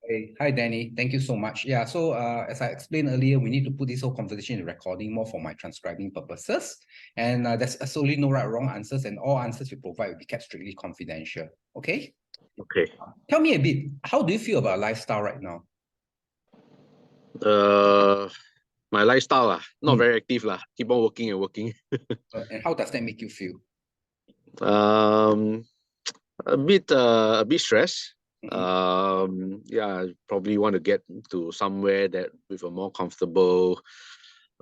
Hey, hi, Danny. Thank you so much. Yeah, so as I explained earlier, we need to put this whole conversation in recording more for my transcribing purposes. And there's absolutely no right or wrong answers, and all answers we provide will be kept strictly confidential. Okay? Okay. Tell me a bit, how do you feel about lifestyle right now? My lifestyle, not Hmm. very active lah. Keep on working and working. And how does that make you feel? Um, a bit stressed. Mhm. Yeah, I probably want to get to somewhere that with a more comfortable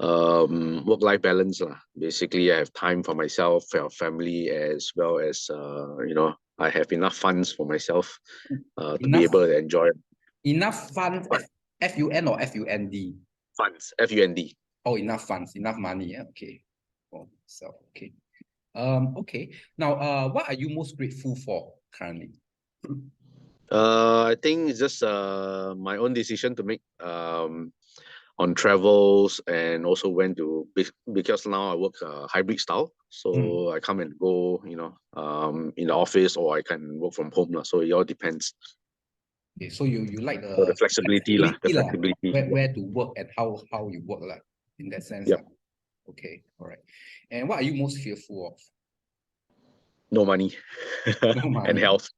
work-life balance lah. Basically, I have time for myself, for family, as well as I have enough funds for myself to be Enough, able to enjoy enough funds, fun. F-U-N or F-U-N-D? Funds, FUND. Oh, enough funds, enough money. Yeah, okay. Oh, so, okay. Okay. Now, what are you most grateful for currently? I think it's just my own decision to make on travels, and also when to because now I work hybrid style, Hmm. so I come and go, in the office, or I can work from home lah. So it all depends. Okay, so you like So the the flexibility lah, the flexibility lah, flexibility. where to work and how you work lah, in that sense Yep. lah. Okay, all right. And what are you most fearful of? No money. No And money, health.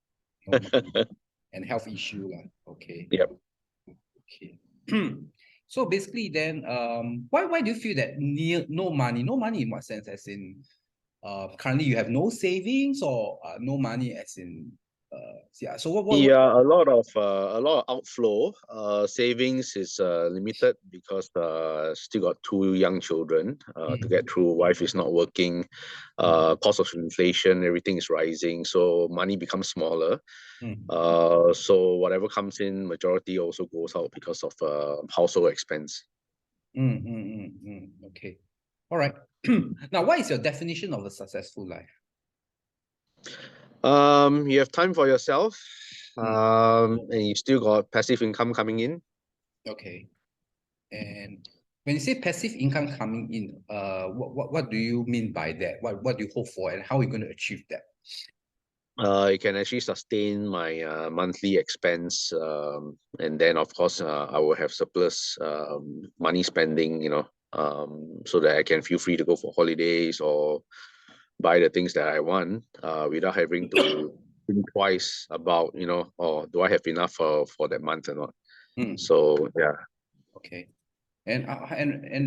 no money, and health issue lah. Okay, Yep. okay. So basically, then, why do you feel that no money? No money in what sense? As in, currently you have no savings, or no money as in, yeah. So what? Yeah, a lot of outflow. Savings is limited because still got two young children to Mm, get through. Wife is not working. mm, Cost of inflation, everything is rising, so money becomes smaller. mm, So whatever comes in, majority also goes out because of household expense. Okay, all right. Now, what is your definition of a successful life? You have time for yourself, Mm, and you still got passive income coming in. okay. And when you say passive income coming in, what do you mean by that? What do you hope for, and how are you going to achieve that? It can actually sustain my monthly expense, and then of course I will have surplus money spending, so that I can feel free to go for holidays or buy the things that I want without having to think twice about, or do I have enough for that month or not. Mm, So yeah. okay. And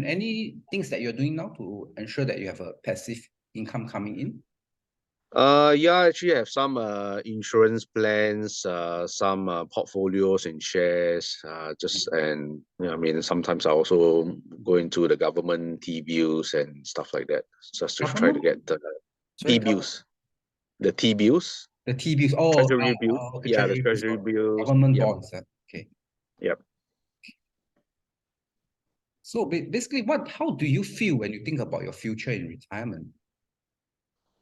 any things that you're doing now to ensure that you have a passive income coming in? Yeah, actually I have some insurance plans, some portfolios in shares, and I mean sometimes I also go into the government T-bills and stuff like that, just to try to Government? get the Sorry, T-bills, the T-bills, the T-bills. Oh, treasury bills. okay, Yeah, the treasury bills, treasury bills. government Yep, bonds. Okay. yep. So basically, how do you feel when you think about your future in retirement?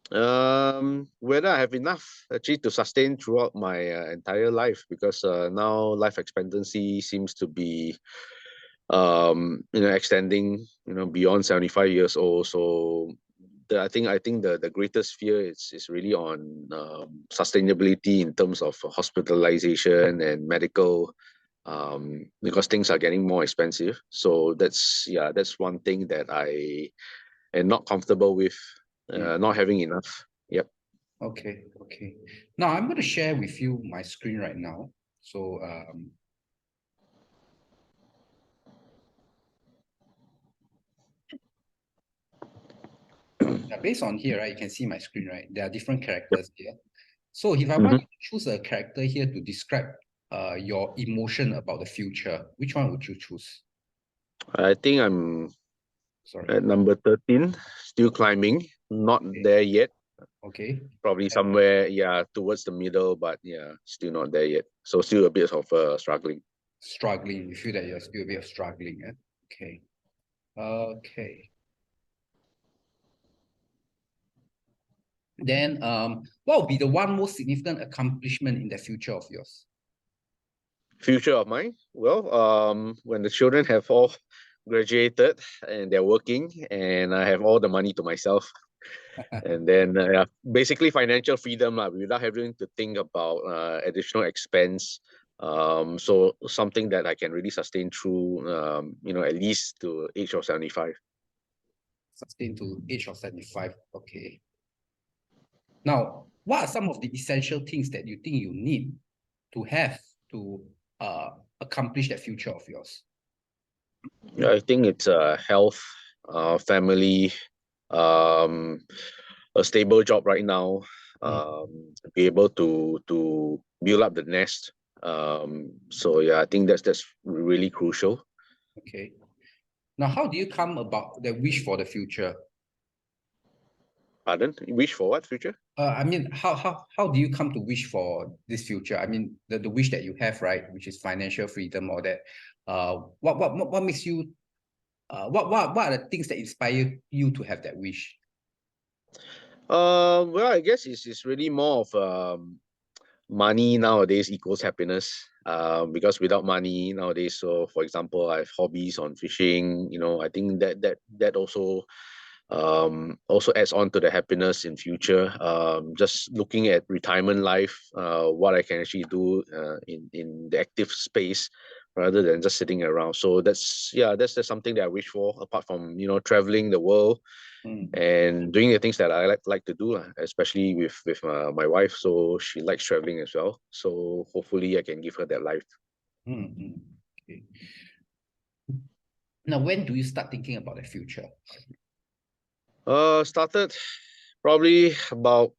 Whether I have enough actually to sustain throughout my entire life, because now life expectancy seems to be extending, beyond 75 years old. So I think the greatest fear is really on sustainability in terms of hospitalization and medical, because things are getting more expensive. So that's one thing that I am not comfortable with, Mm, not having enough. Yep. okay, okay. Now I'm going to share with you my screen right now. So based on here, right, you can see my screen, right? There are different characters here. So if I want Mhm. you to choose a character here to describe your emotion about the future, which one would you choose? I think I'm Sorry. at number 13, still climbing, not Okay. there yet. Okay. Probably somewhere, yeah, towards the middle, but yeah, still not there yet. So still a bit of struggling. Struggling. You feel that you're still a bit of struggling. Eh? Okay. Okay. Then what will be the one most significant accomplishment in the future of yours? Future of mine? Well, when the children have all graduated and they're working, and I have all the money to myself, and then basically financial freedom without having to think about additional expense So something that I can really sustain through, at least to age of 75. Sustain to age of 75. Okay. Now, what are some of the essential things that you think you need to have to accomplish that future of yours? I think it's health, family, um, a stable job right now, be able to build up the nest. So yeah, I think that's really crucial. Okay. Now, how do you come about the wish for the future? Pardon? Wish for what future? I mean, how do you come to wish for this future? I mean, the wish that you have, right, which is financial freedom, or that. What makes you? What are the things that inspire you to have that wish? Well, I guess it's really more of money nowadays equals happiness. Because without money nowadays, so for example, I have hobbies on fishing. I think that also adds on to the happiness in future. Just looking at retirement life, what I can actually do in the active space rather than just sitting around. So that's something that I wish for, apart from traveling the world and doing the things that I like to do, especially with my wife. So she likes traveling as well. So hopefully I can give her that life. Okay. Now, when do you start thinking about the future? Started probably about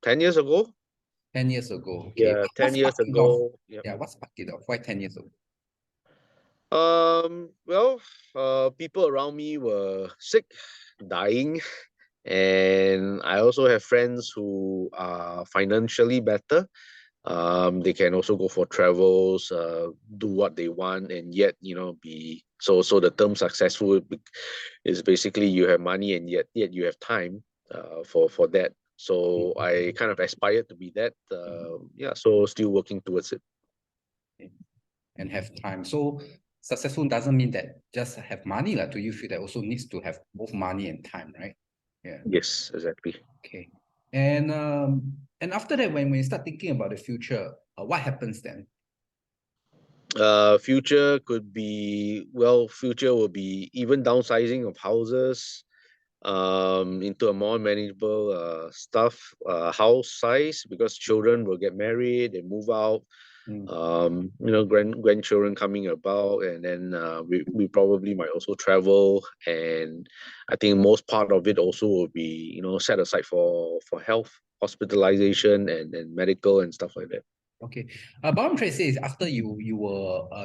10 years ago. 10 years ago. Okay. Yeah, What 10 years sparked it off? ago. Yep. Yeah, what sparked it off? Why 10 years ago? Well, people around me were sick, dying, and I also have friends who are financially better. They can also go for travels, do what they want, and yet be so the term successful is basically you have money and yet you have time for that. So I kind of aspired to be that. Yeah, so still working towards it. And have time. So successful doesn't mean that just have money. Like, do you feel that also needs to have both money and time, right? Yeah. Yes, exactly. Okay. And after that, when you start thinking about the future, what happens then? Future could be, future will be even downsizing of houses into a more manageable stuff, house size, because children will get married, they move out, grandchildren coming about, and then we probably might also travel. And I think most part of it also will be set aside for health, hospitalization, and medical and stuff like that. Okay. But what I'm trying to say is after you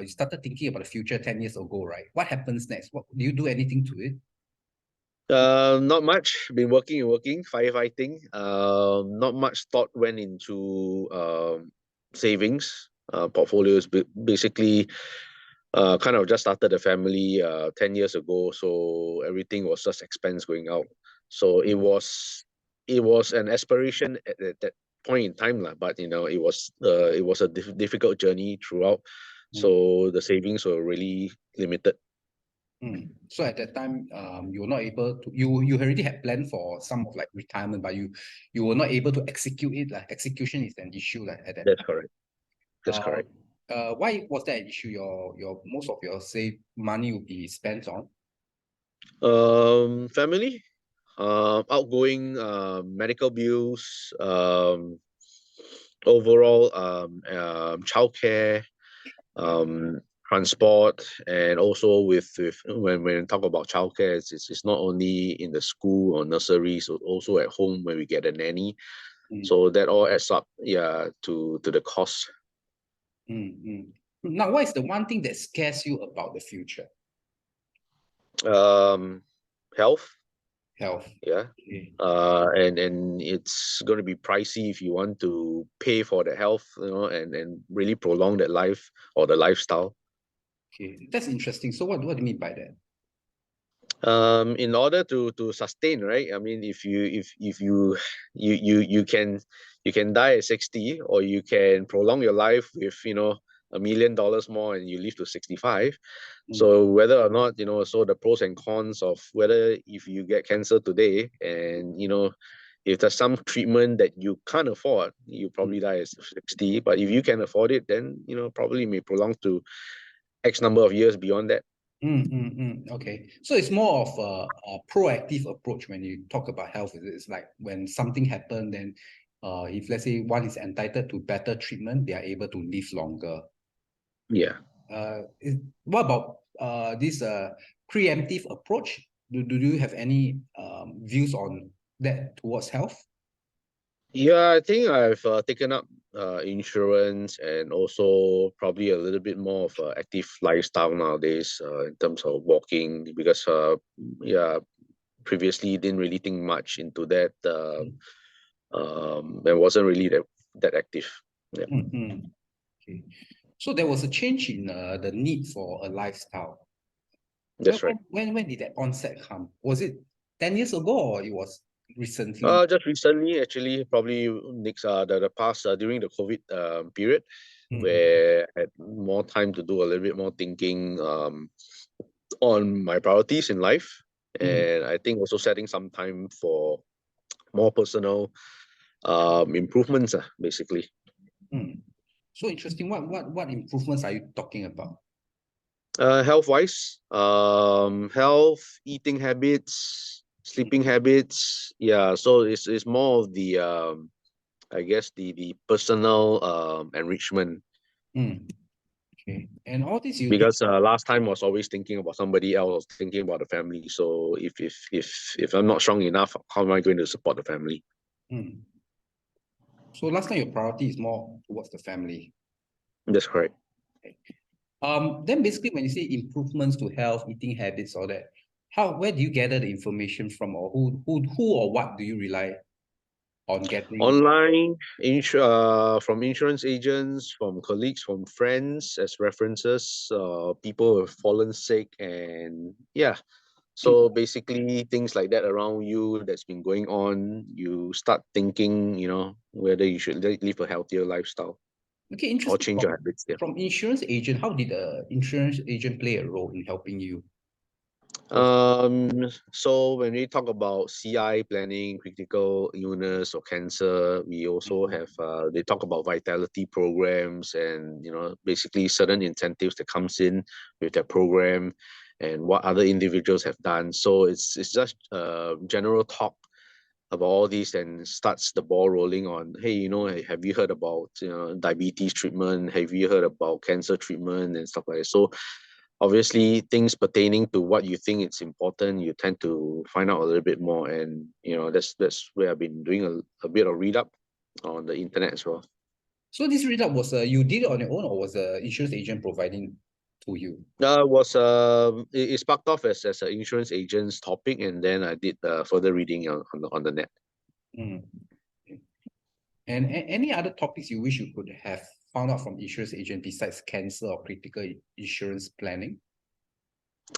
started thinking about the future 10 years ago, right? What happens next? What do you do anything to it? Not much. Been working, firefighting. Not much thought went into savings. Portfolios basically kind of just started a family 10 years ago, so everything was just expense going out. So it was an aspiration at that point in time lah, but it was a difficult journey throughout. So the savings were really limited. So at that time, you were not able to, you already had planned for some of like retirement, but you were not able to execute it. Like execution is an issue like at that That's time. correct. That's correct. Why was that an issue? Your most of your save money will be spent on. Family, outgoing medical bills, overall childcare, um, transport, and also with when we talk about childcare, it's not only in the school or nursery, so also at home when we get a nanny. So that all adds up, yeah, to the cost. Now, what is the one thing that scares you about the future? Health. Health. Yeah. Okay. And it's going to be pricey if you want to pay for the health, and really prolong that life or the lifestyle. Okay, that's interesting. So what do you mean by that? In order to sustain, right? I mean, if you can die at 60, or you can prolong your life with $1 million more and you live to 65. So whether or not, so the pros and cons of whether if you get cancer today and if there's some treatment that you can't afford, you probably die at 60. But if you can afford it, then probably may prolong to X number of years beyond that. Okay, so it's more of a proactive approach when you talk about health. It's like when something happened, then if let's say one is entitled to better treatment, they are able to live longer. Yeah. What about this preemptive approach? Do you have any views on that towards health? Yeah, I think I've taken up insurance and also probably a little bit more of an active lifestyle nowadays in terms of walking because yeah, previously didn't really think much into that. And wasn't really that active. Yeah. Okay. So there was a change in the need for a lifestyle. That's right. When did that onset come? Was it 10 years ago or it was recently? Just recently, actually, probably next the past during the COVID period, where I had more time to do a little bit more thinking on my priorities in life, and I think also setting some time for more personal improvements, basically. So interesting. What improvements are you talking about? Health-wise, health, eating habits, sleeping habits. Yeah, so it's more of the I guess the personal enrichment. Okay, and all this you Because last time was always thinking about somebody else, thinking about the family. So if I'm not strong enough, how am I going to support the family? So last time your priority is more towards the family. That's correct. Okay. Then basically when you say improvements to health, eating habits, all that, where do you gather the information from, or who or what do you rely on getting? Online, from insurance agents, from colleagues, from friends as references, people who have fallen sick, and yeah. So basically things like that around you that's been going on, you start thinking, whether you should live a healthier lifestyle. Okay, Or interesting. change your habits. Yeah. From insurance agent, how did the insurance agent play a role in helping you? So when we talk about CI planning, critical illness or cancer, we also have they talk about vitality programs and basically certain incentives that comes in with their program and what other individuals have done. So it's just general talk about all these and starts the ball rolling on, hey, have you heard about diabetes treatment? Have you heard about cancer treatment and stuff like that? So obviously things pertaining to what you think it's important, you tend to find out a little bit more. And that's where I've been doing a bit of read up on the internet as well. So this read up was you did it on your own, or was the insurance agent providing to you? It sparked off as an insurance agent's topic, and then I did further reading on the net. And any other topics you wish you could have found out from insurance agent besides cancer or critical insurance planning?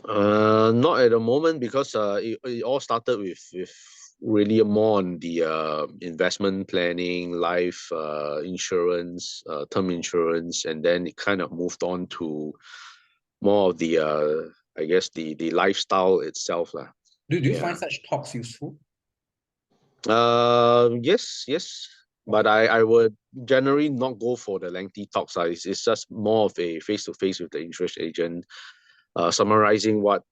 Not at the moment, because it all started with really more on the investment planning, life insurance, term insurance, and then it kind of moved on to more of the I guess the lifestyle itself lah. Do you find such talks useful? Yes, but I would generally not go for the lengthy talks. It's just more of a face-to-face with the insurance agent, summarizing what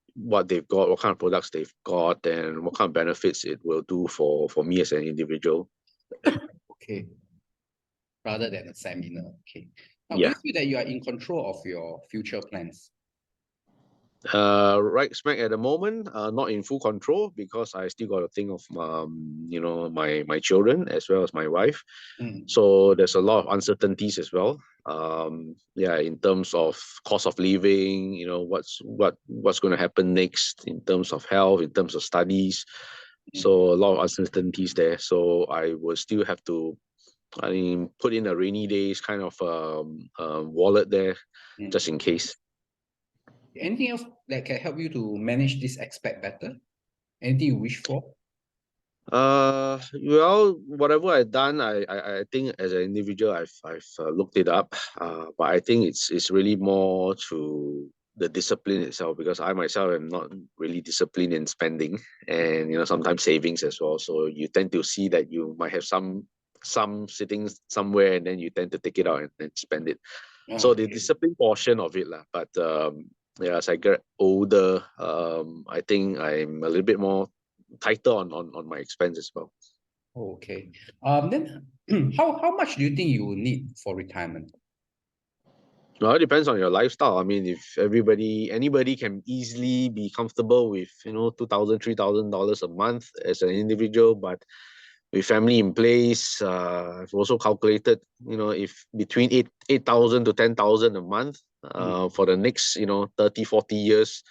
they've got, what kind of products they've got, and what kind of benefits it will do for me as an individual. Okay. Rather than a seminar. Okay. Now, Yeah. do you feel that you are in control of your future plans? Right smack at the moment, not in full control, because I still got to think of my children as well as my wife. So there's a lot of uncertainties as well. In terms of cost of living, what's going to happen next in terms of health, in terms of studies. So a lot of uncertainties there. So I will still have to, put in a rainy days kind of wallet there, just in case. Anything else that can help you to manage this aspect better? Anything you wish for? Well, whatever I've done, I think as an individual, I've looked it up. But I think it's really more to the discipline itself, because I myself am not really disciplined in spending, and sometimes savings as well. So you tend to see that you might have some sitting somewhere, and then you tend to take it out and then spend it. So the Okay. discipline portion of it lah. But yeah, as I get older, I think I'm a little bit more tighter on my expense as well. Okay. Then how much do you think you will need for retirement? Well, it depends on your lifestyle. I mean, if anybody can easily be comfortable with, $2,000, $3,000 a month as an individual, but with family in place, I've also calculated, if between 8,000 to 10,000 a month, for the next, 30, 40 years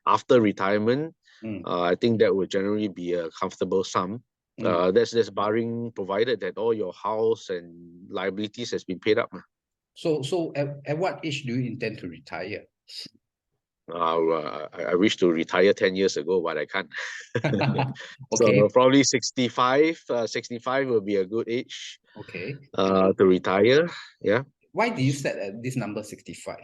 after retirement, Mm. I think that would generally be a comfortable sum. That's barring provided that all your house and liabilities has been paid up. So at what age do you intend to retire? I wish to retire 10 years ago, but I can't. Okay. So probably 65. 65 will be a good age Okay. to retire. Yeah. Why do you set at this number 65?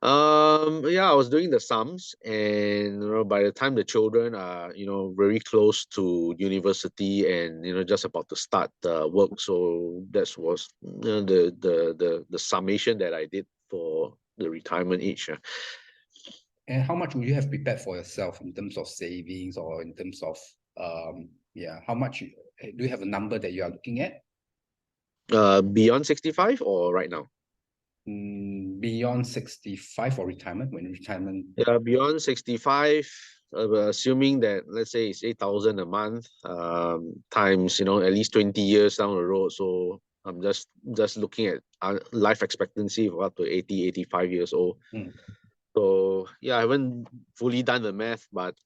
Yeah, I was doing the sums, and by the time the children are very close to university and just about to start work, so that was the summation that I did for the retirement age. And how much would you have prepared for yourself in terms of savings or in terms of how much do you have a number that you are looking at? Beyond 65 or right now? Beyond 65 for retirement, when retirement. Yeah, beyond 65, assuming that let's say it's 8,000 a month, times at least 20 years down the road. So I'm just looking at life expectancy of up to 80, 85 years old. So yeah, I haven't fully done the math, but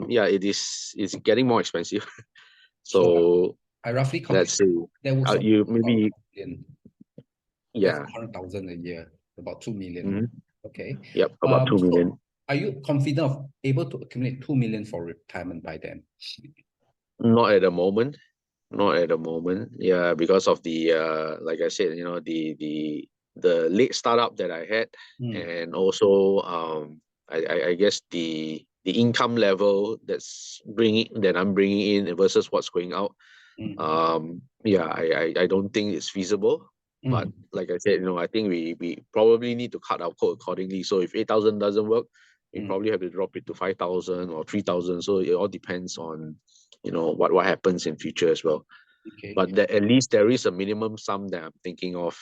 yeah, it's getting more expensive. So I roughly let's calculate say that works out you about maybe 1 million. That's yeah. 100,000 a year, about 2 million. Mhm. Okay. Yep, about 2 million. So are you confident of able to accumulate 2 million for retirement by then? Not at the moment. Not at the moment. Yeah, because of the like I said, the late startup that I had, and also I guess the income level that I'm bringing in versus what's going out. Yeah, I don't think it's feasible. But like I said, I think we probably need to cut our quote accordingly. So if 8,000 doesn't work, we probably have to drop it to 5,000 or 3,000. So it all depends on what happens in future as well. Okay. But at least there is a minimum sum that I'm thinking of.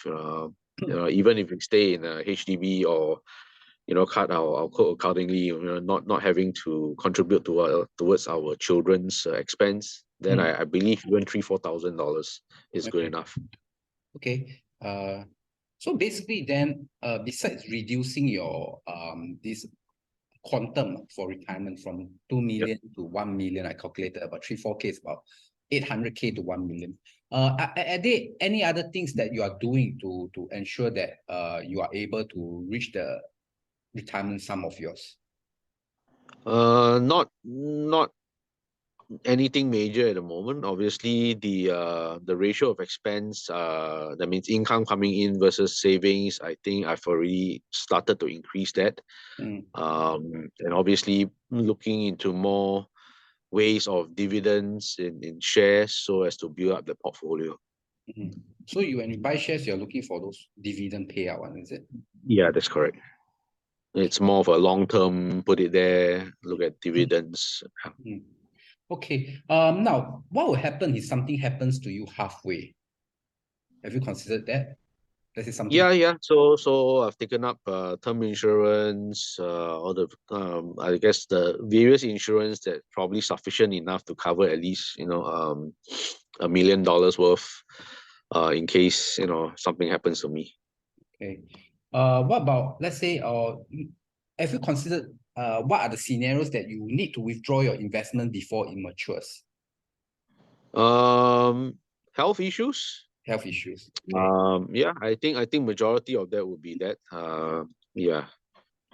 Even if we stay in a HDB or cut our quote accordingly, not having to contribute towards our children's expense, then I believe even $3,000-4,000 is good enough. Okay. So basically then, besides reducing your this quantum for retirement from 2 million to 1 million, I calculated about 3-4K is about 800K to 1 million. Are there any other things that you are doing to ensure that you are able to reach the retirement sum of yours? Not anything major at the moment. Obviously, the ratio of expense, that means income coming in versus savings, I think I've already started to increase that. And obviously looking into more ways of dividends in shares so as to build up the portfolio. So when you buy shares, you're looking for those dividend payout one, is it? Yeah, that's correct. It's more of a long term, put it there, look at dividends. Okay. Now, what will happen if something happens to you halfway? Have you considered that? This is something. Yeah. So I've taken up term insurance, all the I guess the various insurance that probably sufficient enough to cover at least $1 million worth, in case something happens to me. Okay. What about, let's say, have you considered what are the scenarios that you need to withdraw your investment before it matures? Health issues. Health issues. Okay. Yeah, I think majority of that would be that. Yeah.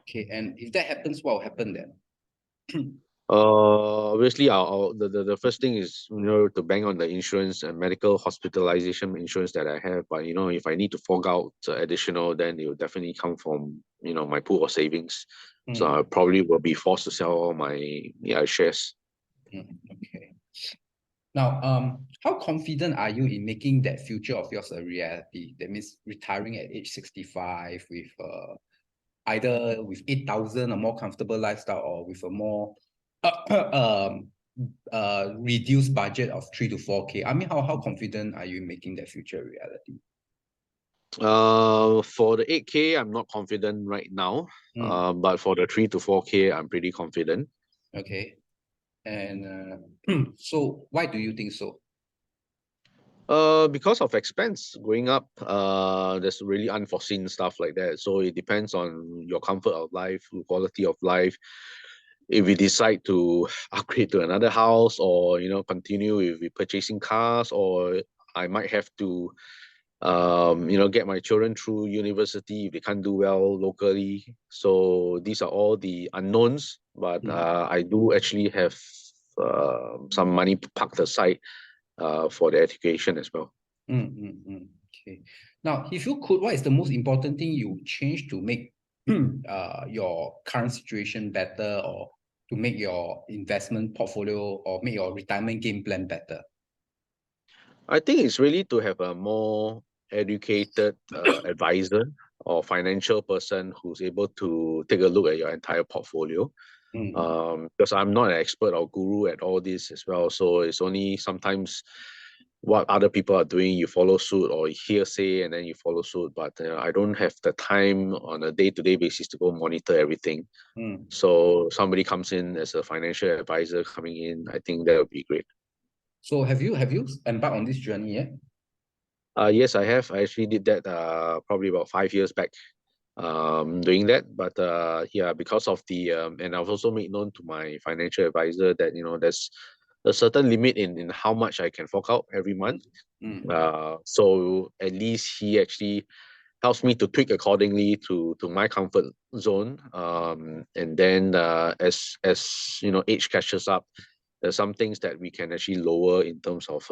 Okay, and if that happens, what will happen then? Obviously, the first thing is to bank on the insurance and medical hospitalization insurance that I have. But if I need to fork out additional, then it will definitely come from my pool of savings. So Mm, I probably will be forced to sell all my shares. okay. Now, how confident are you in making that future of yours a reality? That means retiring at age 65 with either with 8,000, a more comfortable lifestyle, or with a more reduced budget of 3 to 4K. I mean, how confident are you in making that future reality? For the 8K, I'm not confident right now. Mm, But for the 3 to 4K, I'm pretty confident. okay. And so why do you think so? Because of expense going up, there's really unforeseen stuff like that. So it depends on your comfort of life, quality of life. If we decide to upgrade to another house, or continue with purchasing cars, or I might have to get my children through university if they can't do well locally. So these are all the unknowns, but Mm, I do actually have some money parked aside for the education as well. Okay. Now, if you could, what is the most important thing you would change to make your current situation better, or to make your investment portfolio or make your retirement game plan better? I think it's really to have a more educated advisor or financial person who's able to take a look at your entire portfolio. Mm, Because I'm not an expert or guru at all this as well. So it's only sometimes what other people are doing, you follow suit, or you hearsay and then you follow suit. But I don't have the time on a day-to-day basis to go monitor everything. mm. So somebody comes in as a financial advisor coming in, I think that would be great. So have you embarked on this journey yet? Yes, I have. I actually did that probably about 5 years back. Doing that, but yeah, because of the and I've also made known to my financial advisor that there's a certain limit in how much I can fork out every month. Mm, So at least he actually helps me to tweak accordingly to my comfort zone. And then as age catches up, there's some things that we can actually lower in terms of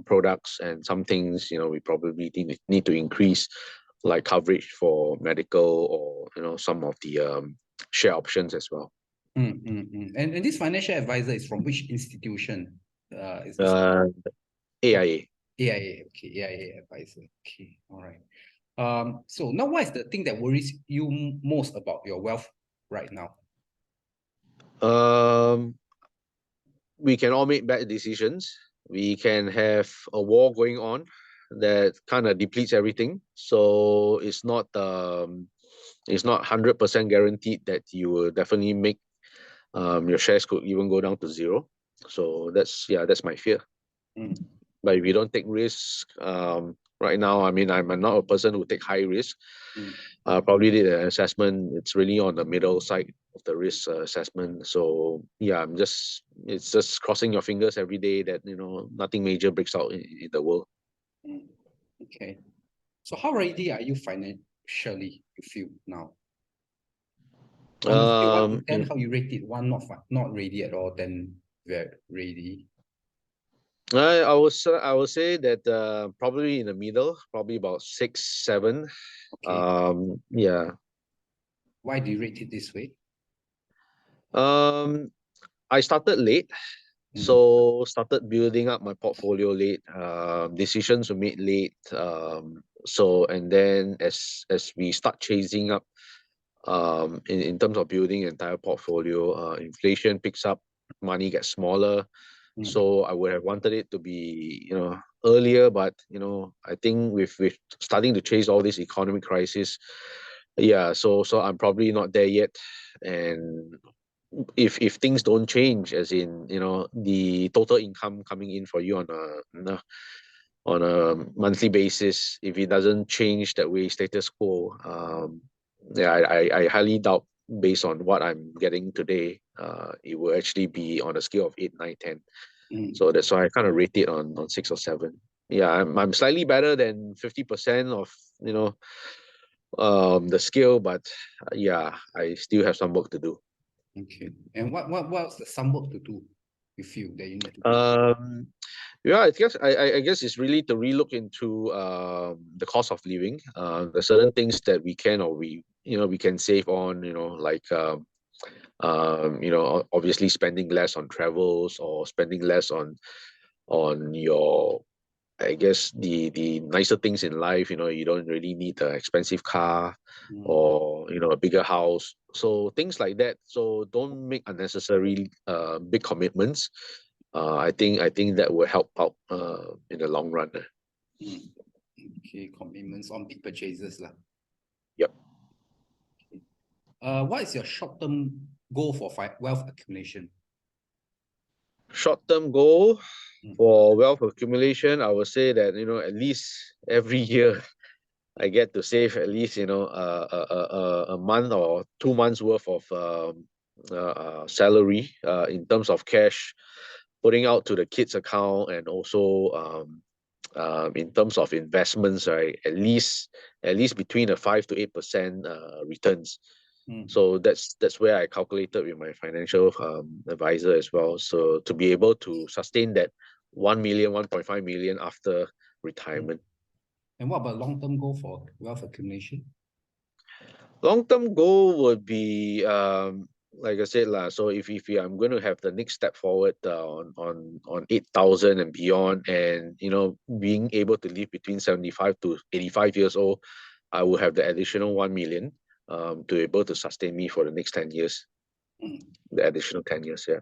products, and some things we probably need to increase, like coverage for medical, or some of the share options as well. And this financial advisor is from which institution? Is Uh, AIA. AIA, okay, AIA advisor. Okay, all right. So now what is the thing that worries you most about your wealth right now? Um, we can all make bad decisions. We can have a war going on that kind of depletes everything. So it's not 100% guaranteed that you will definitely make your shares could even go down to zero. So that's my fear. Mm, But if you don't take risks, right now, I mean, I'm not a person who take high risk. mm, Probably did an assessment. It's really on the middle side of the risk assessment. So yeah, it's just crossing your fingers every day that nothing major breaks out in the world. mm. Okay. So how ready are you financially, you feel now? On a scale 1 to Um, 10, how you rate it? One not ready at all, then very ready. I would say that probably in the middle, probably about 6, 7. Okay. Yeah. Why do you rate it this way? Um, I started late, Mm, so started building up my portfolio late. Decisions were made late. So and then as we start chasing up, in terms of building entire portfolio, inflation picks up, money gets smaller. mm, So I would have wanted it to be earlier, but I think with starting to chase all this economic crisis, yeah. So I'm probably not there yet, and if things don't change, as in the total income coming in for you on a monthly basis, if it doesn't change that way, status quo, yeah, I highly doubt, based on what I'm getting today, it will actually be on a scale of 8, 9, 10. mm. So that's why I kind of rate it on 6 or 7. Yeah, I'm slightly better than 50% of you know the scale, but yeah, I still have some work to do. Okay. And what's the some work to do you feel that you need to do? Um, yeah, I guess it's really to relook into the cost of living. There's certain things that we can or we can save on, like obviously spending less on travels or spending less on your, I guess, the nicer things in life. You don't really need an expensive car or a bigger house. So things like that. So don't make unnecessary big commitments. I think that will help out in the long run. Okay, commitments on big purchases lah. Yep. What is your short-term goal for wealth accumulation? Short-term goal for wealth accumulation, I would say that at least every year I get to save at least a month or 2 months worth of salary in terms of cash, putting out to the kids' account, and also in terms of investments, right? At least between a 5 to 8% returns. So that's where I calculated with my financial advisor as well. So to be able to sustain that 1 million, 1.5 million after retirement. And what about long-term goal for wealth accumulation? Long-term goal would be like I said, so if I'm going to have the next step forward on 8,000 and beyond, and being able to live between 75 to 85 years old, I will have the additional 1 million to be able to sustain me for the next 10 years. The additional 10 years, yeah.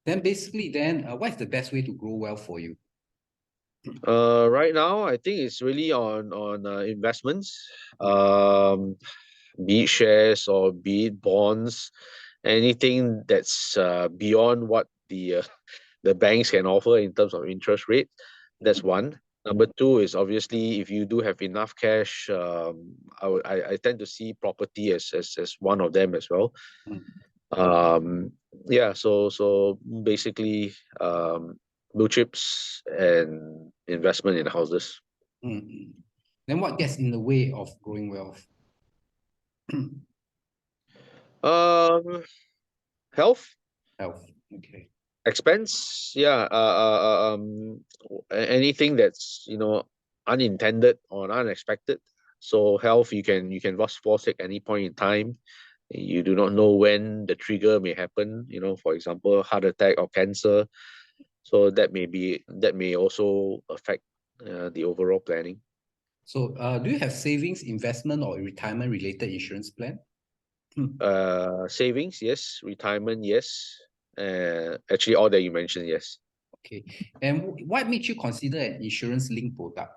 Then basically, what is the best way to grow wealth for you? Right now, I think it's really on investments, be it shares or be it bonds, anything that's beyond what the banks can offer in terms of interest rate. That's one. Number two is obviously if you do have enough cash, I tend to see property as one of them as well. Yeah, so basically blue chips and investment in houses. Then what gets in the way of growing wealth? Health. Health. Okay. Expense, yeah. Anything that's unintended or unexpected. So health, you can fall sick any point in time. You do not know when the trigger may happen. For example, heart attack or cancer. So that may also affect the overall planning. So do you have savings, investment, or retirement related insurance plan? Savings, yes. Retirement, yes. Actually, all that you mentioned, yes. Okay. And what made you consider an insurance linked product?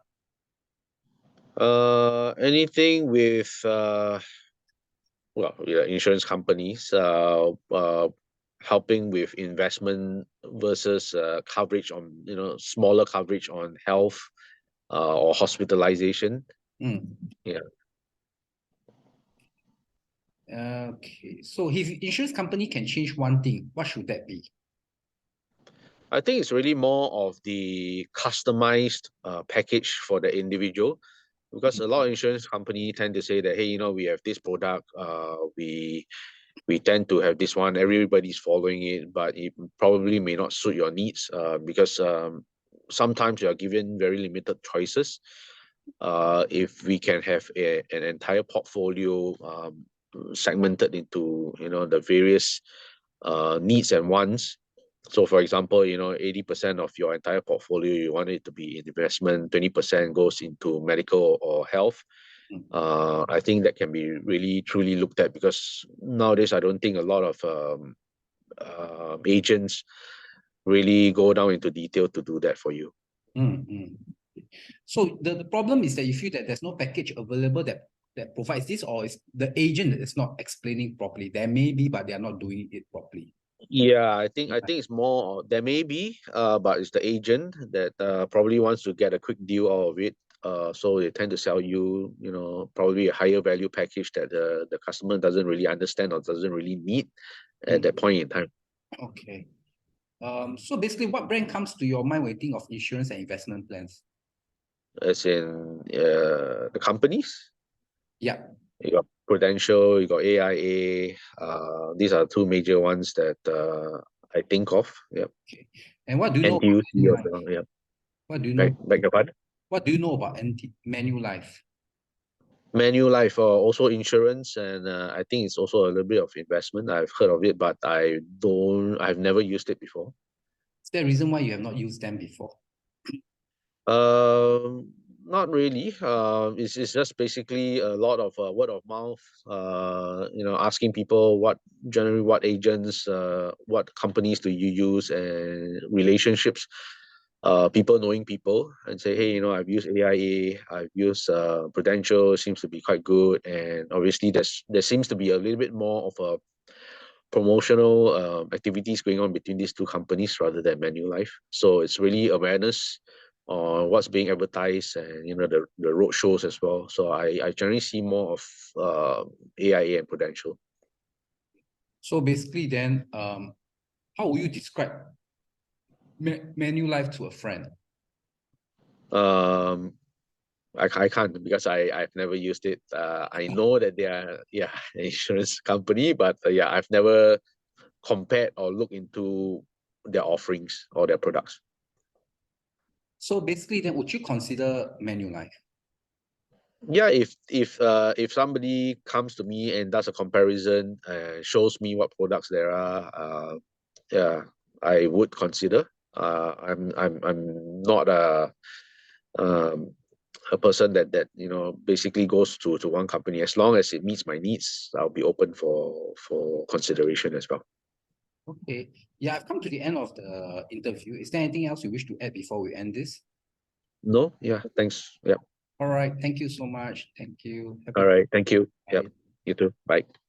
Anything with insurance companies helping with investment versus coverage on smaller coverage on health or hospitalization. Yeah. Okay. So if insurance company can change one thing, what should that be? I think it's really more of the customized package for the individual, because a lot of insurance companies tend to say that, hey, we have this product, we tend to have this one, everybody's following it, but it probably may not suit your needs because sometimes you are given very limited choices. If we can have an entire portfolio segmented into the various needs and wants. So for example, 80% of your entire portfolio, you want it to be investment, 20% goes into medical or health. I think that can be really truly looked at, because nowadays I don't think a lot of agents really go down into detail to do that for you. So the problem is that you feel that there's no package available that provides this, or is the agent that is not explaining properly? There may be, but they are not doing it properly. Yeah, I think it's more, there may be, but it's the agent that probably wants to get a quick deal out of it. So they tend to sell you, probably a higher value package that the customer doesn't really understand or doesn't really need at that point in time. Okay. So basically, what brand comes to your mind when you think of insurance and investment plans? As in the companies? Yeah. You got Prudential, you got AIA. These are two major ones that I think of. Yep. Okay. And what do you know about NTUC as Manulife? well. Yep. What do you know? Beg your pardon? What do you know about Manulife? Manulife, also insurance, and I think it's also a little bit of investment. I've heard of it, but I've never used it before. Is there a reason why you have not used them before? Not really. It's just basically a lot of word of mouth. Asking people generally what agents, what companies do you use, and relationships. People knowing people and say, hey, I've used AIA, I've used Prudential, seems to be quite good, and obviously there seems to be a little bit more of a promotional activities going on between these two companies rather than Manulife. So it's really awareness on what's being advertised and the road shows as well. So I generally see more of AIA and Prudential. So basically then, how would you describe Manulife to a friend? I can't because I've never used it. I know that they are an insurance company, but I've never compared or looked into their offerings or their products. So basically then, would you consider Manulife? Yeah, if somebody comes to me and does a comparison and shows me what products there are, I would consider. I'm not a person that basically goes to one company. As long as it meets my needs, I'll be open for consideration as well. Okay. Yeah, I've come to the end of the interview. Is there anything else you wish to add before we end this? No, yeah, thanks. Yeah. All right. Thank you so much. Thank you. All right. Thank you. Bye. Yeah. You too. Bye.